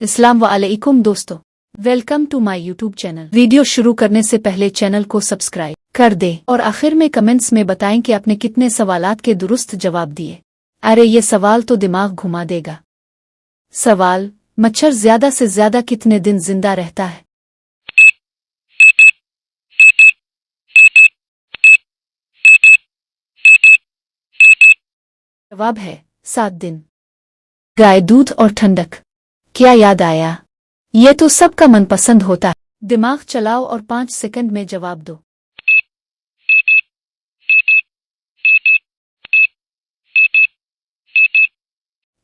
अस्सलाम वालेकुम दोस्तों, welcome to my YouTube channel. Video शुरू करने से पहले चैनल को सब्सक्राइब कर दे और आखिर में कमेंट्स में बताएं कि आपने कितने सवालात के दुरुस्त जवाब दिए। अरे ये सवाल तो दिमाग घुमा देगा। सवाल: मच्छर ज्यादा से ज्यादा कितने दिन जिंदा रहता है? जवाब है 7 दिन। गाय दूध और ठंडक, क्या याद आया? ये तो सबका मनपसंद होता है। दिमाग चलाओ और 5 सेकंड में जवाब दो।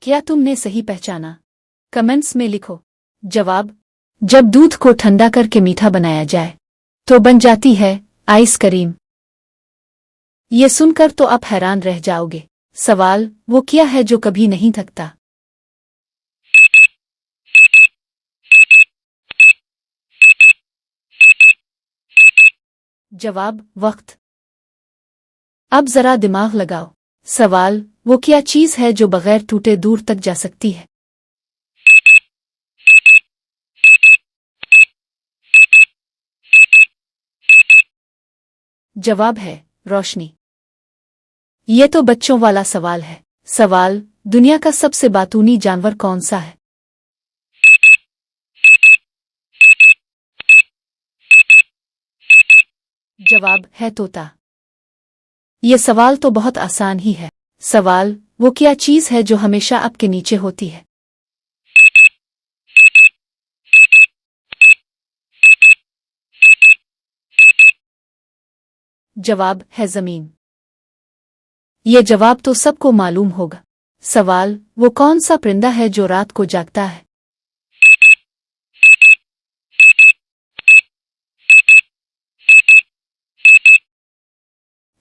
क्या तुमने सही पहचाना? कमेंट्स में लिखो जवाब। जब दूध को ठंडा करके मीठा बनाया जाए तो बन जाती है आइसक्रीम। ये सुनकर तो आप हैरान रह जाओगे। सवाल: वो क्या है जो कभी नहीं थकता? जवाब: वक्त। अब जरा दिमाग लगाओ। सवाल: वो क्या चीज है जो बगैर टूटे दूर तक जा सकती है? जवाब है रोशनी। ये तो बच्चों वाला सवाल है। सवाल: दुनिया का सबसे बातूनी जानवर कौन सा है? जवाब है तोता। ये सवाल तो बहुत आसान ही है। सवाल: वो क्या चीज है जो हमेशा आपके नीचे होती है? जवाब है जमीन। ये जवाब तो सबको मालूम होगा। सवाल: वो कौन सा परिंदा है जो रात को जागता है?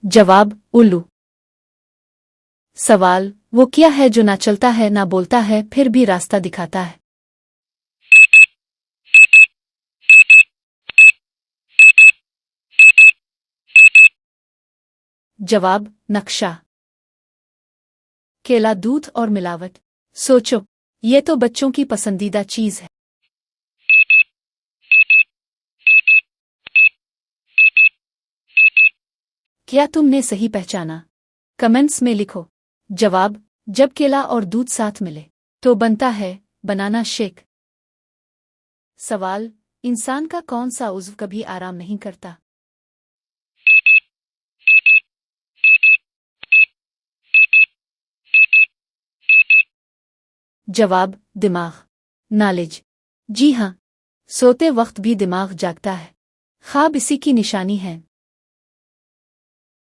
जवाब: उल्लू। सवाल: वो क्या है जो ना चलता है ना बोलता है फिर भी रास्ता दिखाता है? जवाब: नक्शा। केला, दूध और मिलावट, सोचो, ये तो बच्चों की पसंदीदा चीज है। क्या तुमने सही पहचाना? कमेंट्स में लिखो जवाब। जब केला और दूध साथ मिले तो बनता है बनाना शेक। सवाल: इंसान का कौन सा उज़्व कभी आराम नहीं करता? जवाब: दिमाग। नॉलेज। जी हाँ, सोते वक्त भी दिमाग जागता है। ख्वाब इसी की निशानी है।